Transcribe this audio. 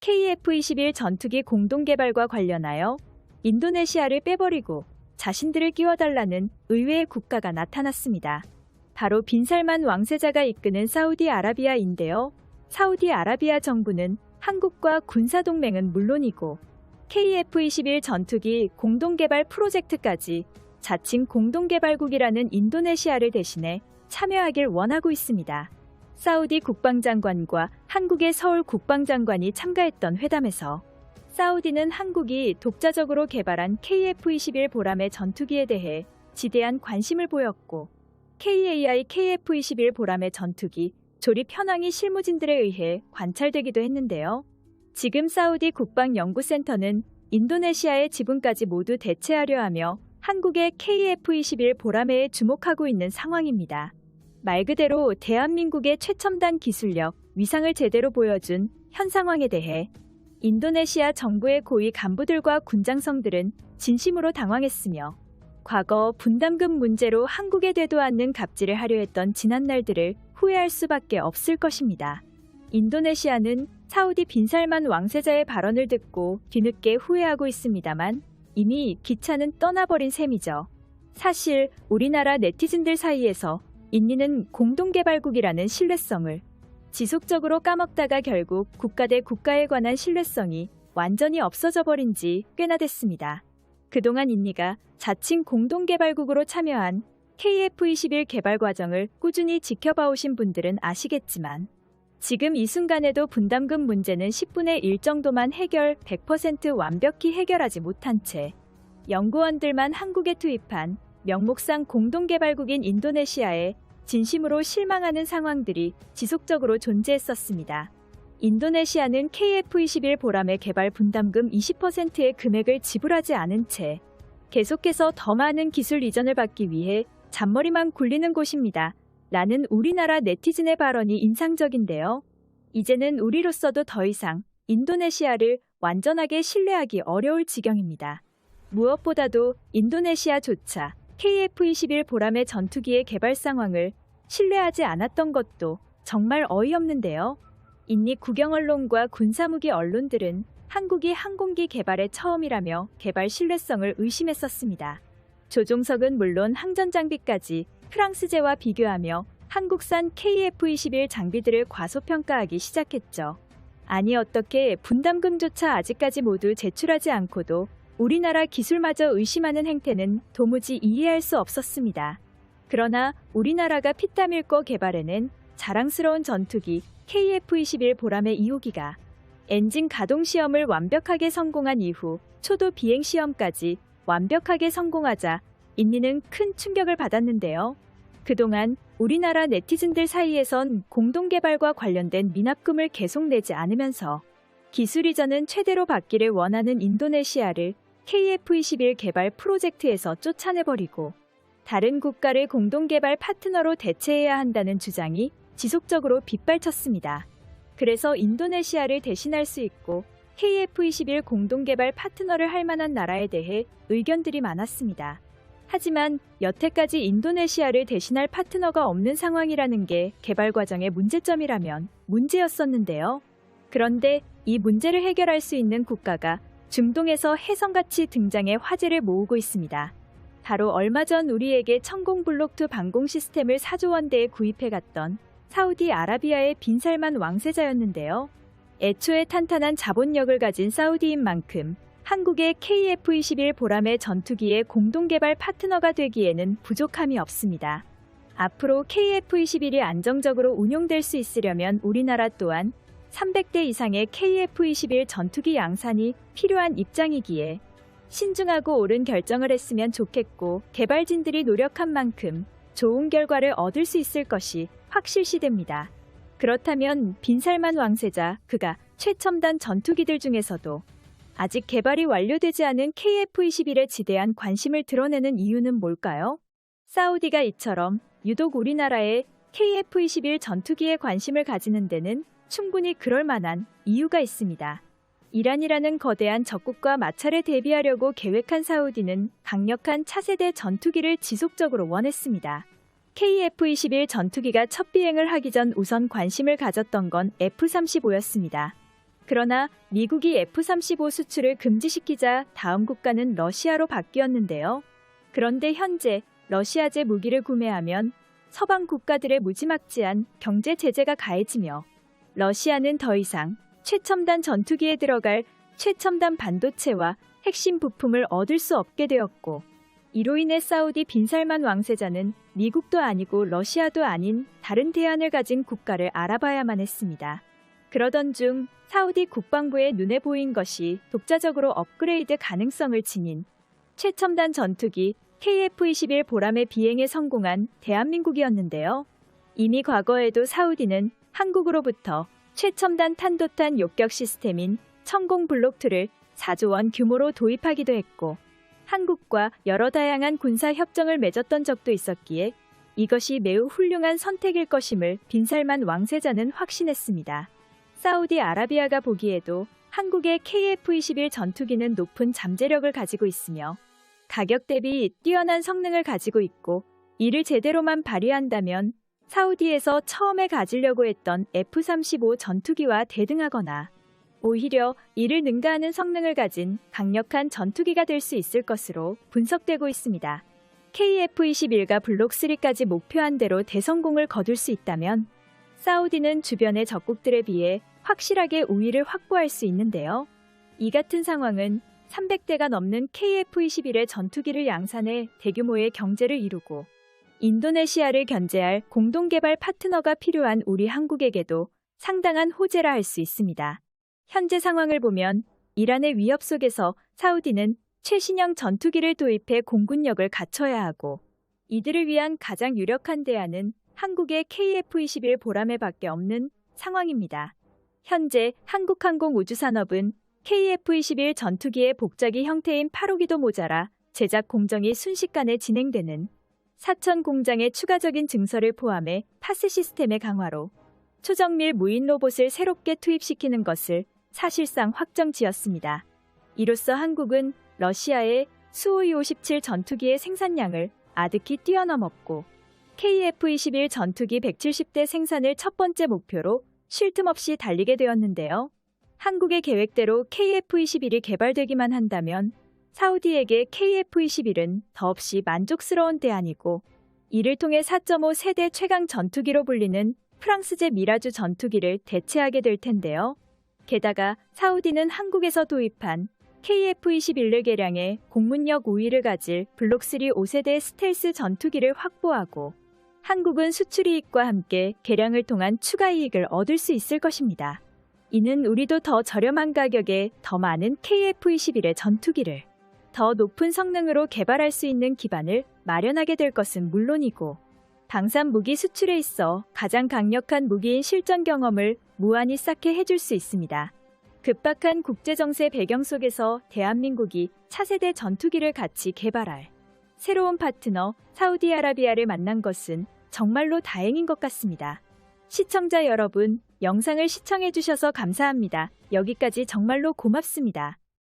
KF-21 전투기 공동개발과 관련하여 인도네시아를 빼버리고 자신들을 끼워달라는 의외의 국가가 나타났습니다. 바로 빈살만 왕세자가 이끄는 사우디아라비아인데요. 사우디아라비아 정부는 한국과 군사동맹은 물론이고 KF-21 전투기 공동개발 프로젝트까지 자칭 공동개발국이라는 인도네시아를 대신해 참여하길 원하고 있습니다. 사우디 국방장관과 한국의 서울 국방장관이 참가했던 회담에서 사우디는 한국이 독자적으로 개발한 KF-21 보람의 전투기에 대해 지대한 관심을 보였고 KAI KF-21 보람의 전투기 조립 현황이 실무진들에 의해 관찰되기도 했는데요. 지금 사우디 국방연구센터는 인도네시아의 지분까지 모두 대체하려 하며 한국의 KF-21 보람에 주목하고 있는 상황입니다. 말 그대로 대한민국의 최첨단 기술력, 위상을 제대로 보여준 현 상황에 대해 인도네시아 정부의 고위 간부들과 군장성들은 진심으로 당황했으며 과거 분담금 문제로 한국에 되도 않는 갑질을 하려 했던 지난 날들을 후회할 수밖에 없을 것입니다. 인도네시아는 사우디 빈살만 왕세자의 발언을 듣고 뒤늦게 후회하고 있습니다만 이미 기차는 떠나버린 셈이죠. 사실 우리나라 네티즌들 사이에서 인니는 공동개발국이라는 신뢰성을 지속적으로 까먹다가 결국 국가 대 국가에 관한 신뢰성이 완전히 없어져 버린 지 꽤나 됐습니다. 그동안 인니가 자칭 공동개발국으로 참여한 KF-21 개발 과정을 꾸준히 지켜봐 오신 분들은 아시겠지만 지금 이 순간에도 분담금 문제는 10분의 1 정도만 100% 완벽히 해결하지 못한 채 연구원들만 한국에 투입한 명목상 공동개발국인 인도네시아에 진심으로 실망하는 상황들이 지속적으로 존재했었습니다. 인도네시아는 KF-21 보람의 개발 분담금 20%의 금액을 지불하지 않은 채 계속해서 더 많은 기술 이전을 받기 위해 잔머리만 굴리는 곳입니다. 라는 우리나라 네티즌의 발언이 인상적인데요. 이제는 우리로서도 더 이상 인도네시아를 완전하게 신뢰하기 어려울 지경입니다. 무엇보다도 인도네시아조차 KF-21 보람의 전투기의 개발 상황을 신뢰하지 않았던 것도 정말 어이없는데요. 인니 국영 언론과 군사무기 언론들은 한국이 항공기 개발에 처음이라며 개발 신뢰성을 의심했었습니다. 조종석은 물론 항전 장비까지 프랑스제와 비교하며 한국산 KF-21 장비들을 과소평가하기 시작했죠. 아니 어떻게 분담금조차 아직까지 모두 제출하지 않고도 우리나라 기술마저 의심하는 행태는 도무지 이해할 수 없었습니다. 그러나 우리나라가 피땀 흘거 개발해낸 자랑스러운 전투기 KF-21 보람의 2호기가 엔진 가동 시험을 완벽하게 성공한 이후 초도 비행 시험까지 완벽하게 성공하자 인니는 큰 충격을 받았는데요. 그동안 우리나라 네티즌들 사이에선 공동개발과 관련된 미납금을 계속 내지 않으면서 기술 이전은 최대로 받기를 원하는 인도네시아를 KF-21 개발 프로젝트에서 쫓아내버리고 다른 국가를 공동개발 파트너로 대체해야 한다는 주장이 지속적으로 빗발쳤습니다. 그래서 인도네시아를 대신할 수 있고 KF-21 공동개발 파트너를 할 만한 나라에 대해 의견들이 많았습니다. 하지만 여태까지 인도네시아를 대신할 파트너가 없는 상황이라는 게 개발 과정의 문제점이라면 문제였었는데요. 그런데 이 문제를 해결할 수 있는 국가가 중동에서 혜성같이 등장해 화제를 모으고 있습니다. 바로 얼마 전 우리에게 천공블록2 방공 시스템을 4조 원대에 구입해갔던 사우디아라비아의 빈살만 왕세자였는데요. 애초에 탄탄한 자본력을 가진 사우디인 만큼 한국의 KF-21 보람의 전투기의 공동개발 파트너가 되기에는 부족함이 없습니다. 앞으로 KF-21이 안정적으로 운용될 수 있으려면 우리나라 또한 300대 이상의 KF-21 전투기 양산이 필요한 입장이기에 신중하고 옳은 결정을 했으면 좋겠고 개발진들이 노력한 만큼 좋은 결과를 얻을 수 있을 것이 확실시됩니다. 그렇다면 빈살만 왕세자 그가 최첨단 전투기들 중에서도 아직 개발이 완료되지 않은 KF-21에 지대한 관심을 드러내는 이유는 뭘까요? 사우디가 이처럼 유독 우리나라의 KF-21 전투기에 관심을 가지는 데는 충분히 그럴 만한 이유가 있습니다. 이란이라는 거대한 적국과 마찰에 대비하려고 계획한 사우디는 강력한 차세대 전투기를 지속적으로 원했습니다. KF-21 전투기가 첫 비행을 하기 전 우선 관심을 가졌던 건 F-35였습니다. 그러나 미국이 F-35 수출을 금지시키자 다음 국가는 러시아로 바뀌었는데요. 그런데 현재 러시아제 무기를 구매하면 서방 국가들의 무지막지한 경제 제재가 가해지며 러시아는 더 이상 최첨단 전투기에 들어갈 최첨단 반도체와 핵심 부품을 얻을 수 없게 되었고, 이로 인해 사우디 빈살만 왕세자는 미국도 아니고 러시아도 아닌 다른 대안을 가진 국가를 알아봐야만 했습니다. 그러던 중 사우디 국방부의 눈에 보인 것이 독자적으로 업그레이드 가능성을 지닌 최첨단 전투기 KF-21 보람의 비행에 성공한 대한민국이었는데요. 이미 과거에도 사우디는 한국으로부터 최첨단 탄도탄 요격 시스템인 천공 블록2를 4조 원 규모로 도입하기도 했고, 한국과 여러 다양한 군사 협정을 맺었던 적도 있었기에 이것이 매우 훌륭한 선택일 것임을 빈살만 왕세자는 확신했습니다. 사우디아라비아가 보기에도 한국의 KF-21 전투기는 높은 잠재력을 가지고 있으며 가격 대비 뛰어난 성능을 가지고 있고, 이를 제대로만 발휘한다면 사우디에서 처음에 가지려고 했던 F-35 전투기와 대등하거나 오히려 이를 능가하는 성능을 가진 강력한 전투기가 될 수 있을 것으로 분석되고 있습니다. KF-21가 블록3까지 목표한 대로 대성공을 거둘 수 있다면 사우디는 주변의 적국들에 비해 확실하게 우위를 확보할 수 있는데요. 이 같은 상황은 300대가 넘는 KF-21의 전투기를 양산해 대규모의 경제를 이루고 인도네시아를 견제할 공동개발 파트너가 필요한 우리 한국에게도 상당한 호재라 할 수 있습니다. 현재 상황을 보면 이란의 위협 속에서 사우디는 최신형 전투기를 도입해 공군력을 갖춰야 하고, 이들을 위한 가장 유력한 대안은 한국의 KF-21 보람에밖에 없는 상황입니다. 현재 한국항공우주산업은 KF-21 전투기의 복자기 형태인 8호기도 모자라 제작 공정이 순식간에 진행되는 사천 공장의 추가적인 증설을 포함해 파스 시스템의 강화로 초정밀 무인 로봇을 새롭게 투입시키는 것을 사실상 확정지었습니다. 이로써 한국은 러시아의 수호이-57 전투기의 생산량을 아득히 뛰어넘었고, KF-21 전투기 170대 생산을 첫 번째 목표로 쉴 틈 없이 달리게 되었는데요. 한국의 계획대로 KF-21이 개발되기만 한다면 사우디에게 KF-21은 더없이 만족스러운 대안이고, 이를 통해 4.5 세대 최강 전투기로 불리는 프랑스제 미라주 전투기를 대체하게 될 텐데요. 게다가 사우디는 한국에서 도입한 KF-21을 개량해 공군력 우위를 가질 블록3 5세대 스텔스 전투기를 확보하고, 한국은 수출 이익과 함께 개량을 통한 추가 이익을 얻을 수 있을 것입니다. 이는 우리도 더 저렴한 가격에 더 많은 KF-21의 전투기를 더 높은 성능으로 개발할 수 있는 기반을 마련하게 될 것은 물론이고, 방산 무기 수출에 있어 가장 강력한 무기인 실전 경험을 무한히 쌓게 해줄 수 있습니다. 급박한 국제정세 배경 속에서 대한민국이 차세대 전투기를 같이 개발할 새로운 파트너 사우디아라비아를 만난 것은 정말로 다행인 것 같습니다. 시청자 여러분, 영상을 시청해주셔서 감사합니다. 여기까지 정말로 고맙습니다.